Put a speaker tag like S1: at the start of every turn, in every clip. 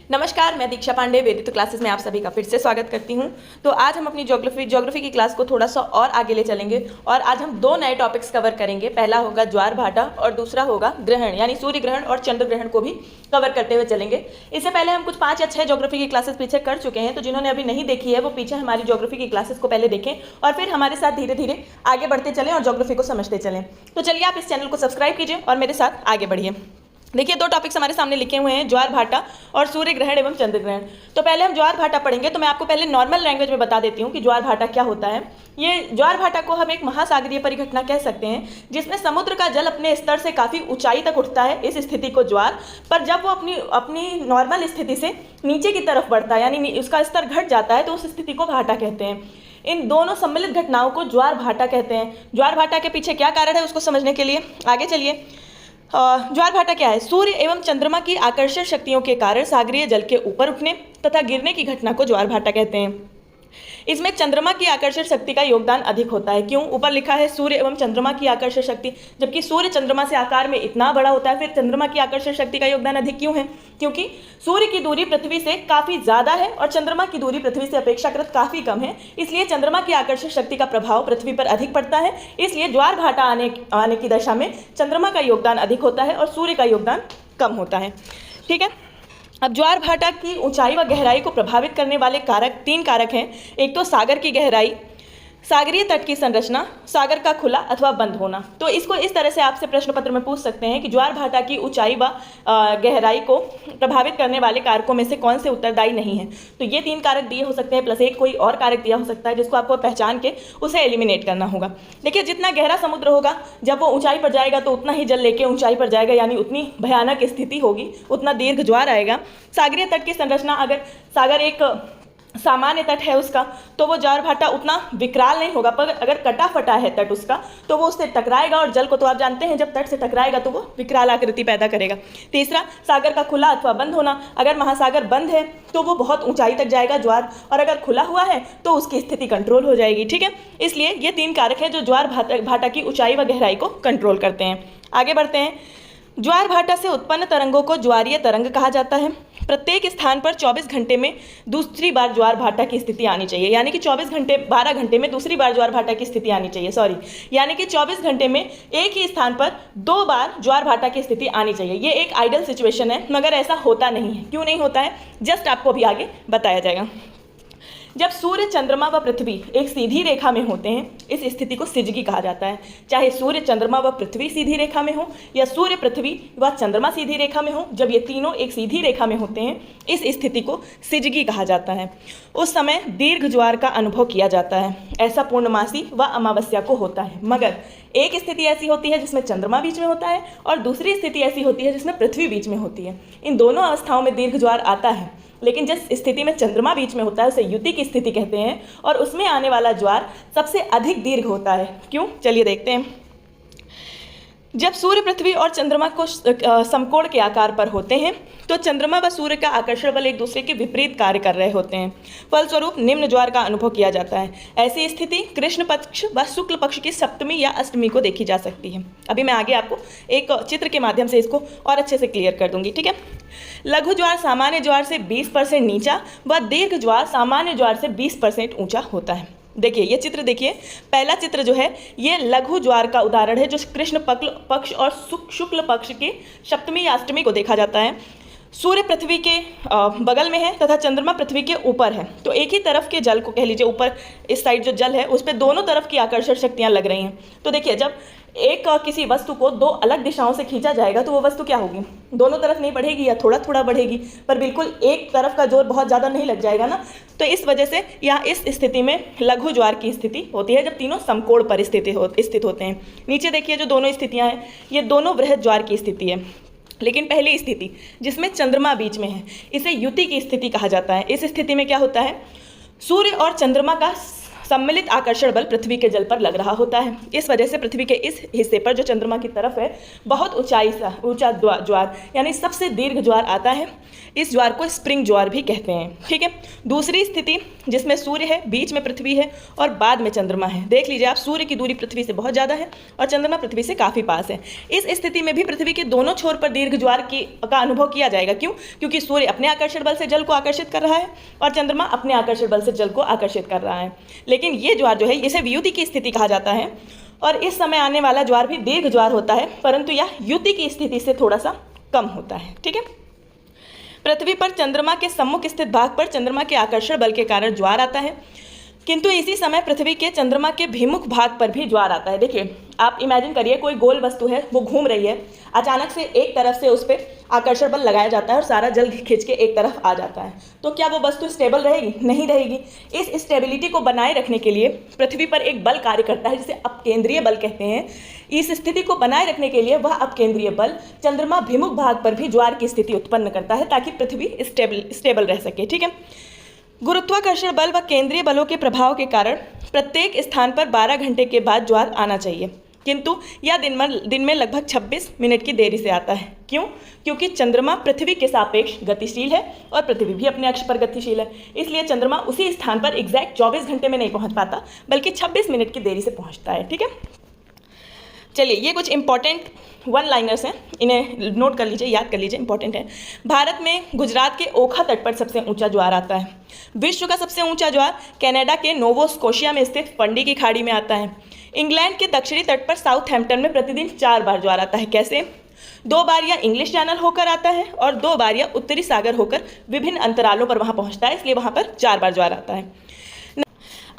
S1: नमस्कार, मैं दीक्षा पांडे वेदित क्लासेस में आप सभी का फिर से स्वागत करती हूं। तो आज हम अपनी ज्योग्राफी की क्लास को थोड़ा सा और आगे ले चलेंगे और आज हम दो नए टॉपिक्स कवर करेंगे। पहला होगा ज्वार भाटा और दूसरा होगा ग्रहण, यानी सूर्य ग्रहण और चंद्र ग्रहण को भी कवर करते हुए चलेंगे। इससे पहले हम कुछ 5 या 6 ज्योग्राफी की क्लासेस पीछे कर चुके हैं, तो जिन्होंने अभी नहीं देखी है वो पीछे हमारी ज्योग्राफी की क्लासेस को पहले देखें और फिर हमारे साथ धीरे धीरे आगे बढ़ते चलें और ज्योग्राफी को समझते चलें। तो चलिए आप इस चैनल को सब्सक्राइब कीजिए और मेरे साथ आगे बढ़िए। देखिए, दो टॉपिक्स हमारे सामने लिखे हुए हैं, ज्वार भाटा और सूर्य ग्रहण एवं चंद्र ग्रहण। तो पहले हम ज्वार भाटा पढ़ेंगे। तो मैं आपको पहले नॉर्मल लैंग्वेज में बता देती हूँ कि ज्वार भाटा क्या होता है। ये ज्वार भाटा को हम एक महासागरीय परिघटना कह सकते हैं, जिसमें समुद्र का जल अपने स्तर से काफ़ी ऊंचाई तक उठता है, इस स्थिति को ज्वार। पर जब वो अपनी नॉर्मल स्थिति से नीचे की तरफ बढ़ता है, यानी उसका स्तर घट जाता है, तो उस स्थिति को भाटा कहते हैं। इन दोनों सम्मिलित घटनाओं को ज्वार भाटा कहते हैं। ज्वार भाटा के पीछे क्या कारण है उसको समझने के लिए आगे चलिए। ज्वार भाटा क्या है? सूर्य एवं चंद्रमा की आकर्षण शक्तियों के कारण सागरीय जल के ऊपर उठने तथा गिरने की घटना को ज्वार भाटा कहते हैं। इसमें चंद्रमा की आकर्षण शक्ति का योगदान अधिक होता है। क्यों? ऊपर लिखा है सूर्य एवं चंद्रमा की आकर्षण शक्ति, जबकि सूर्य चंद्रमा से आकार में इतना बड़ा होता है, फिर चंद्रमा की आकर्षण शक्ति का योगदान अधिक क्यों है? क्योंकि सूर्य की दूरी पृथ्वी से काफी ज्यादा है और चंद्रमा की दूरी पृथ्वी से अपेक्षाकृत काफी कम है, इसलिए चंद्रमा की आकर्षण शक्ति का प्रभाव पृथ्वी पर अधिक पड़ता है। इसलिए ज्वार भाटा आने की दशा में चंद्रमा का योगदान अधिक होता है और सूर्य का योगदान कम होता है। ठीक है। अब ज्वार भाटा की ऊंचाई व गहराई को प्रभावित करने वाले कारक 3 कारक हैं। एक तो सागर की गहराई, सागरीय तट की संरचना, सागर का खुला अथवा बंद होना। तो इसको इस तरह से आपसे प्रश्न पत्र में पूछ सकते हैं कि ज्वार भाटा की ऊंचाई व गहराई को प्रभावित करने वाले कारकों में से कौन से उत्तरदायी नहीं है। तो ये 3 कारक दिए हो सकते हैं, प्लस एक कोई और कारक दिया हो सकता है जिसको आपको पहचान के उसे एलिमिनेट करना होगा। देखिए, जितना गहरा समुद्र होगा, जब वो ऊंचाई पर जाएगा तो उतना ही जल लेके ऊंचाई पर जाएगा, यानी उतनी भयानक स्थिति होगी, उतना दीर्घ ज्वार आएगा। सागरीय तट की संरचना, अगर सागर एक सामान्य तट है उसका, तो वो ज्वार भाटा उतना विकराल नहीं होगा, पर अगर कटा फटा है तट उसका तो वो उससे टकराएगा और जल को तो आप जानते हैं जब तट से टकराएगा तो वो विकराल आकृति पैदा करेगा। तीसरा, सागर का खुला अथवा बंद होना। अगर महासागर बंद है तो वो बहुत ऊंचाई तक जाएगा ज्वार, और अगर खुला हुआ है तो उसकी स्थिति कंट्रोल हो जाएगी। ठीक है, इसलिए ये 3 कारक हैं जो ज्वार भाटा की ऊंचाई व गहराई को कंट्रोल करते हैं। आगे बढ़ते हैं। ज्वार भाटा से उत्पन्न तरंगों को ज्वारीय तरंग कहा जाता है। प्रत्येक स्थान पर 24 घंटे में दूसरी बार ज्वार भाटा की स्थिति आनी चाहिए, यानी कि 12 घंटे में दूसरी बार ज्वार भाटा की स्थिति आनी चाहिए, यानी कि 24 घंटे में एक ही स्थान पर 2 बार ज्वार भाटा की स्थिति आनी चाहिए। ये एक आइडियल सिचुएशन है, मगर ऐसा होता नहीं है। क्यों नहीं होता है, जस्ट आपको अभी आगे बताया जाएगा। जब सूर्य, चंद्रमा व पृथ्वी एक सीधी रेखा में होते हैं, इस स्थिति को सिजगी कहा जाता है। चाहे सूर्य, चंद्रमा व पृथ्वी सीधी रेखा में हो या सूर्य, पृथ्वी व चंद्रमा सीधी रेखा में हो, जब ये तीनों एक सीधी रेखा में होते हैं, इस स्थिति को सिजगी कहा जाता है। उस समय दीर्घ ज्वार का अनुभव किया जाता है। ऐसा पूर्णमासी व अमावस्या को होता है। मगर एक स्थिति ऐसी होती है जिसमें चंद्रमा बीच में होता है और दूसरी स्थिति ऐसी होती है जिसमें पृथ्वी बीच में होती है। इन दोनों अवस्थाओं में दीर्घ ज्वार आता है, लेकिन जिस स्थिति में चंद्रमा बीच में होता है उसे युति की स्थिति कहते हैं और उसमें आने वाला ज्वार सबसे अधिक दीर्घ होता है। क्यों? चलिए देखते हैं। जब सूर्य, पृथ्वी और चंद्रमा को समकोण के आकार पर होते हैं तो चंद्रमा व सूर्य का आकर्षण बल एक दूसरे के विपरीत कार्य कर रहे होते हैं। फलस्वरूप निम्न ज्वार का अनुभव किया जाता है। ऐसी स्थिति कृष्ण पक्ष व शुक्ल पक्ष की सप्तमी या अष्टमी को देखी जा सकती है। अभी मैं आगे आपको एक चित्र के माध्यम से इसको और अच्छे से क्लियर कर दूंगी। ठीक है। लघु ज्वार सामान्य ज्वार से 20% नीचा व दीर्घ ज्वार सामान्य ज्वार से 20% ऊंचा होता है। देखिए, ये चित्र देखिए। पहला चित्र जो है ये लघु ज्वार का उदाहरण है, जो कृष्ण पक्ष और शुक्ल पक्ष के सप्तमी या अष्टमी को देखा जाता है। सूर्य पृथ्वी के बगल में है तथा चंद्रमा पृथ्वी के ऊपर है, तो एक ही तरफ के जल को कह लीजिए, ऊपर इस साइड जो जल है उस पर दोनों तरफ की आकर्षण शक्तियां लग रही हैं। तो देखिए, जब एक किसी वस्तु को 2 अलग दिशाओं से खींचा जाएगा तो वो वस्तु क्या होगी? दोनों तरफ नहीं बढ़ेगी या थोड़ा थोड़ा बढ़ेगी, पर बिल्कुल एक तरफ का जोर बहुत ज़्यादा नहीं लग जाएगा ना। तो इस वजह से यहाँ इस स्थिति में लघु ज्वार की स्थिति होती है, जब तीनों समकोण पर स्थित होते हैं। नीचे देखिए, जो दोनों स्थितियाँ हैं ये दोनों वृहद ज्वार की स्थिति है। लेकिन पहली स्थिति जिसमें चंद्रमा बीच में है, इसे युति की स्थिति कहा जाता है। इस स्थिति में क्या होता है? सूर्य और चंद्रमा का सम्मिलित आकर्षण बल पृथ्वी के जल पर लग रहा होता है। इस वजह से पृथ्वी के इस हिस्से पर जो चंद्रमा की तरफ है बहुत ऊंचा ज्वार यानी सबसे दीर्घ ज्वार आता है। इस ज्वार को स्प्रिंग ज्वार भी कहते हैं। ठीक है, दूसरी स्थिति जिसमें सूर्य है, बीच में पृथ्वी है और बाद में चंद्रमा है। देख लीजिए आप, सूर्य की दूरी पृथ्वी से बहुत ज़्यादा है और चंद्रमा पृथ्वी से काफ़ी पास है। इस स्थिति में भी पृथ्वी के दोनों छोर पर दीर्घ ज्वार का अनुभव किया जाएगा। क्यों? क्योंकि सूर्य अपने आकर्षण बल से जल को आकर्षित कर रहा है और चंद्रमा अपने आकर्षण बल से जल को आकर्षित कर रहा है। लेकिन ये ज्वार जो है इसे वियुति की स्थिति कहा जाता है और इस समय आने वाला ज्वार भी दीर्घ ज्वार होता है, परंतु यह युति की स्थिति से थोड़ा सा कम होता है। ठीक है, पृथ्वी पर चंद्रमा के सम्मुख स्थित भाग पर चंद्रमा के आकर्षण बल के कारण ज्वार आता है, किंतु इसी समय पृथ्वी के चंद्रमा के भिमुख भाग पर भी ज्वार आता है। देखिए आप इमेजिन करिए, कोई गोल वस्तु है, वो घूम रही है, अचानक से एक तरफ से उस पर आकर्षण बल लगाया जाता है और सारा जल खींच के एक तरफ आ जाता है, तो क्या वो वस्तु स्टेबल रहेगी? नहीं रहेगी। इस स्टेबिलिटी को बनाए रखने के लिए पृथ्वी पर एक बल कार्य करता है जिसे अपकेंद्रीय बल कहते हैं। इस स्थिति को बनाए रखने के लिए वह अपकेंद्रीय बल चंद्रमा भिमुख भाग पर भी ज्वार की स्थिति उत्पन्न करता है ताकि पृथ्वी स्टेबल रह सके। ठीक है, गुरुत्वाकर्षण बल व केंद्रीय बलों के प्रभाव के कारण प्रत्येक स्थान पर 12 घंटे के बाद ज्वार आना चाहिए, किंतु यह दिन में लगभग 26 मिनट की देरी से आता है। क्यों? क्योंकि चंद्रमा पृथ्वी के सापेक्ष गतिशील है और पृथ्वी भी अपने अक्ष पर गतिशील है, इसलिए चंद्रमा उसी स्थान पर एग्जैक्ट 24 घंटे में नहीं पहुंच पाता, बल्कि 26 मिनट की देरी से पहुंचता है। ठीक है, चलिए ये कुछ इंपॉर्टेंट वन लाइनर्स हैं, इन्हें नोट कर लीजिए, याद कर लीजिए, इंपॉर्टेंट है। भारत में गुजरात के ओखा तट पर सबसे ऊंचा ज्वार आता है। विश्व का सबसे ऊंचा ज्वार कनाडा के नोवा स्कोशिया में स्थित फंडी की खाड़ी में आता है। इंग्लैंड के दक्षिणी तट पर साउथहैम्पटन में प्रतिदिन 4 बार ज्वार आता है। कैसे? 2 बार यह इंग्लिश चैनल होकर आता है और 2 बार यह उत्तरी सागर होकर विभिन्न अंतरालों पर वहाँ पहुँचता है, इसलिए वहाँ पर 4 बार ज्वार आता है।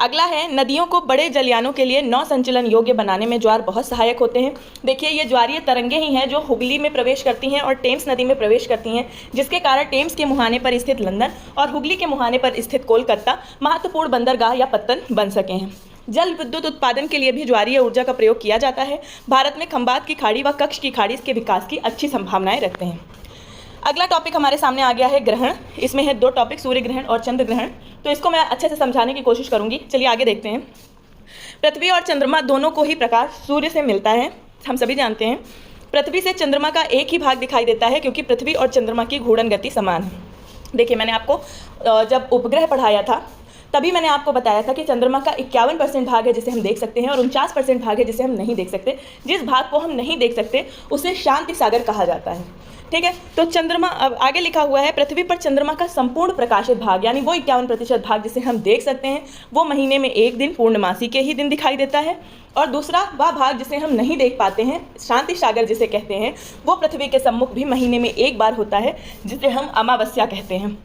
S1: अगला है, नदियों को बड़े जलयानों के लिए नौ संचलन योग्य बनाने में ज्वार बहुत सहायक होते हैं। देखिए ये ज्वारीय तरंगे ही हैं जो हुगली में प्रवेश करती हैं और टेम्स नदी में प्रवेश करती हैं, जिसके कारण टेम्स के मुहाने पर स्थित लंदन और हुगली के मुहाने पर स्थित कोलकाता महत्वपूर्ण बंदरगाह या पत्तन बन सके हैं। जल विद्युत उत्पादन के लिए भी ज्वारीय ऊर्जा का प्रयोग किया जाता है। भारत में खंबात की खाड़ी व कच्छ की खाड़ी इसके विकास की अच्छी संभावनाएं रखते हैं। अगला टॉपिक हमारे सामने आ गया है ग्रहण। इसमें है 2 टॉपिक, सूर्य ग्रहण और चंद्र ग्रहण, तो इसको मैं अच्छे से समझाने की कोशिश करूंगी। चलिए आगे देखते हैं। पृथ्वी और चंद्रमा दोनों को ही प्रकाश सूर्य से मिलता है, हम सभी जानते हैं। पृथ्वी से चंद्रमा का एक ही भाग दिखाई देता है क्योंकि पृथ्वी और चंद्रमा की घूर्णन गति समान है। देखिए मैंने आपको जब उपग्रह पढ़ाया था तभी मैंने आपको बताया था कि चंद्रमा का 51% भाग है जिसे हम देख सकते हैं और 49% भाग है जिसे हम नहीं देख सकते। जिस भाग को हम नहीं देख सकते उसे शांति सागर कहा जाता है। ठीक है, तो चंद्रमा, अब आगे लिखा हुआ है, पृथ्वी पर चंद्रमा का संपूर्ण प्रकाशित भाग यानी वो 51% भाग जिसे हम देख सकते हैं वो महीने में 1 दिन पूर्णमासी के ही दिन दिखाई देता है, और दूसरा वह भाग जिसे हम नहीं देख पाते हैं, शांति सागर जिसे कहते हैं, वो पृथ्वी के सम्मुख भी महीने में 1 बार होता है जिसे हम अमावस्या कहते हैं।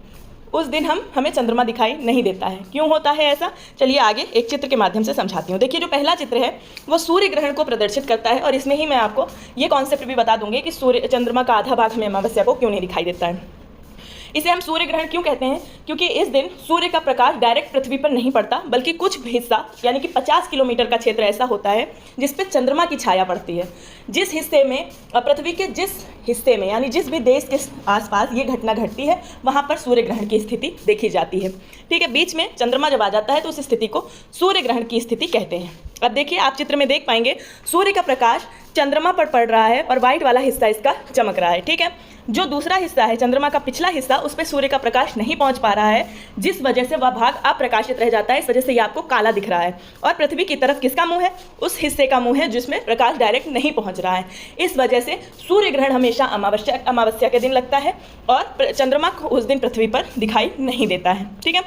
S1: उस दिन हमें चंद्रमा दिखाई नहीं देता है। क्यों होता है ऐसा? चलिए आगे एक चित्र के माध्यम से समझाती हूँ। देखिए जो पहला चित्र है वो सूर्य ग्रहण को प्रदर्शित करता है और इसमें ही मैं आपको ये कॉन्सेप्ट भी बता दूंगी कि चंद्रमा का आधा भाग हमें अमावस्या को क्यों नहीं दिखाई देता है। इसे हम सूर्य ग्रहण क्यों कहते हैं? क्योंकि इस दिन सूर्य का प्रकाश डायरेक्ट पृथ्वी पर नहीं पड़ता, बल्कि कुछ हिस्सा यानी कि 50 किलोमीटर का क्षेत्र ऐसा होता है जिस पे चंद्रमा की छाया पड़ती है। जिस हिस्से में पृथ्वी के जिस हिस्से में यानी जिस भी देश के आसपास ये घटना घटती है वहाँ पर सूर्य ग्रहण की स्थिति देखी जाती है। ठीक है, बीच में चंद्रमा जब आ जाता है तो उस स्थिति को सूर्य ग्रहण की स्थिति कहते हैं। अब देखिए आप चित्र में देख पाएंगे सूर्य का प्रकाश चंद्रमा पर पड़ रहा है और व्हाइट वाला हिस्सा इसका चमक रहा है। ठीक है, जो दूसरा हिस्सा है चंद्रमा का पिछला हिस्सा, उस पर सूर्य का प्रकाश नहीं पहुंच पा रहा है, जिस वजह से वह भाग अप्रकाशित रह जाता है। इस वजह से ये आपको काला दिख रहा है। और पृथ्वी की तरफ किसका मुंह है? उस हिस्से का मुंह है जिसमें प्रकाश डायरेक्ट नहीं पहुंच रहा है। इस वजह से सूर्य ग्रहण हमेशा अमावस्या के दिन लगता है और चंद्रमा को उस दिन पृथ्वी पर दिखाई नहीं देता है। ठीक है,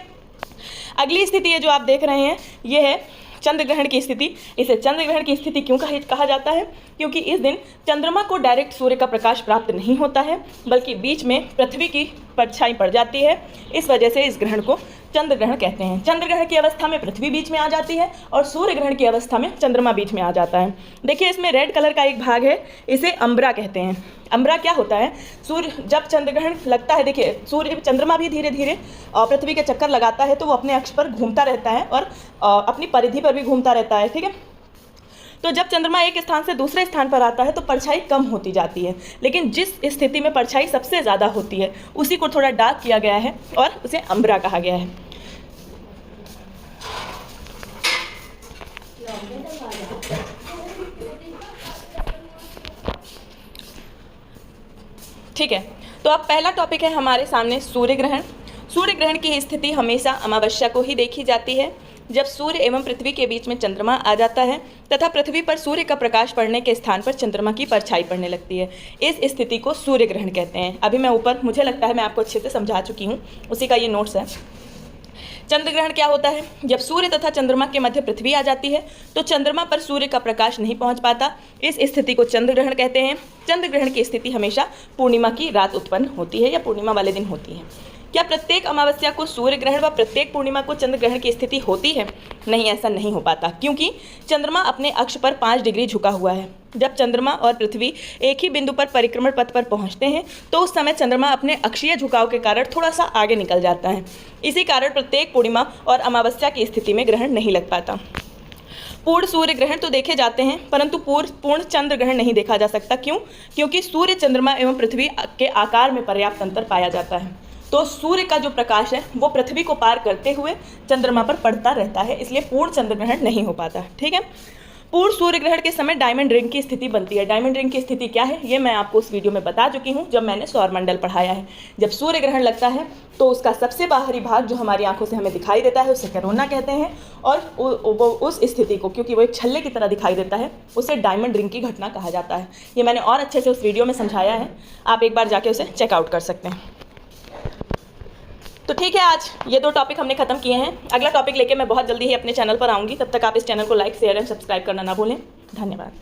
S1: अगली स्थिति है जो आप देख रहे हैं, ये है चंद्र ग्रहण की स्थिति। इसे चंद्र ग्रहण की स्थिति क्यों कहा जाता है? क्योंकि इस दिन चंद्रमा को डायरेक्ट सूर्य का प्रकाश प्राप्त नहीं होता है, बल्कि बीच में पृथ्वी की परछाई पड़ जाती है। इस वजह से इस ग्रहण को चंद्र ग्रहण कहते हैं। चंद्र ग्रहण की अवस्था में पृथ्वी बीच में आ जाती है और सूर्य ग्रहण की अवस्था में चंद्रमा बीच में आ जाता है। देखिए इसमें रेड कलर का एक भाग है, इसे अम्बरा कहते हैं। अम्बरा क्या होता है? सूर्य जब चंद्र ग्रहण लगता है, देखिए चंद्रमा भी धीरे धीरे पृथ्वी के चक्कर लगाता है तो वो अपने अक्ष पर घूमता रहता है और अपनी परिधि पर भी घूमता रहता है। ठीक है, तो जब चंद्रमा एक स्थान से दूसरे स्थान पर आता है तो परछाई कम होती जाती है, लेकिन जिस स्थिति में परछाई सबसे ज़्यादा होती है उसी को थोड़ा डार्क किया गया है और उसे अम्बरा कहा गया है। ठीक है, तो अब पहला टॉपिक है हमारे सामने सूर्य ग्रहण। सूर्य ग्रहण की स्थिति हमेशा अमावस्या को ही देखी जाती है, जब सूर्य एवं पृथ्वी के बीच में चंद्रमा आ जाता है तथा पृथ्वी पर सूर्य का प्रकाश पड़ने के स्थान पर चंद्रमा की परछाई पड़ने लगती है। इस स्थिति को सूर्य ग्रहण कहते हैं। अभी मैं ऊपर, मुझे लगता है मैं आपको अच्छे से समझा चुकी हूँ, उसी का ये नोट्स है। चंद्र ग्रहण क्या होता है? जब सूर्य तथा चंद्रमा के मध्य पृथ्वी आ जाती है तो चंद्रमा पर सूर्य का प्रकाश नहीं पहुंच पाता। इस स्थिति को चंद्र ग्रहण कहते हैं। चंद्र ग्रहण की स्थिति हमेशा पूर्णिमा की रात उत्पन्न होती है या पूर्णिमा वाले दिन होती है। क्या प्रत्येक अमावस्या को सूर्य ग्रहण व प्रत्येक पूर्णिमा को चंद्र ग्रहण की स्थिति होती है? नहीं, ऐसा नहीं हो पाता, क्योंकि चंद्रमा अपने अक्ष पर 5 डिग्री झुका हुआ है। जब चंद्रमा और पृथ्वी एक ही बिंदु पर परिक्रमण पथ पर पहुंचते हैं तो उस समय चंद्रमा अपने अक्षीय झुकाव के कारण थोड़ा सा आगे निकल जाता है। इसी कारण प्रत्येक पूर्णिमा और अमावस्या की स्थिति में ग्रहण नहीं लग पाता। पूर्ण सूर्य ग्रहण तो देखे जाते हैं, परंतु पूर्ण चंद्र ग्रहण नहीं देखा जा सकता। क्यों? क्योंकि सूर्य, चंद्रमा एवं पृथ्वी के आकार में पर्याप्त अंतर पाया जाता है। तो सूर्य का जो प्रकाश है वो पृथ्वी को पार करते हुए चंद्रमा पर पड़ता रहता है, इसलिए पूर्ण चंद्र ग्रहण नहीं हो पाता। ठीक है, पूर्ण सूर्य ग्रहण के समय डायमंड रिंग की स्थिति बनती है। डायमंड रिंग की स्थिति क्या है ये मैं आपको उस वीडियो में बता चुकी हूँ, जब मैंने सौरमंडल पढ़ाया है। जब सूर्य ग्रहण लगता है तो उसका सबसे बाहरी भाग जो हमारी आंखों से हमें दिखाई देता है उसे कोरोना कहते हैं, और उस स्थिति को, क्योंकि वो एक छल्ले की तरह दिखाई देता है, उसे डायमंड रिंग की घटना कहा जाता है। ये मैंने और अच्छे से उस वीडियो में समझाया है, आप एक बार जाके उसे चेकआउट कर सकते हैं। तो ठीक है, आज ये 2 टॉपिक हमने खत्म किए हैं। अगला टॉपिक लेके मैं बहुत जल्दी ही अपने चैनल पर आऊँगी। तब तक आप इस चैनल को लाइक, शेयर एंड सब्सक्राइब करना ना भूलें। धन्यवाद।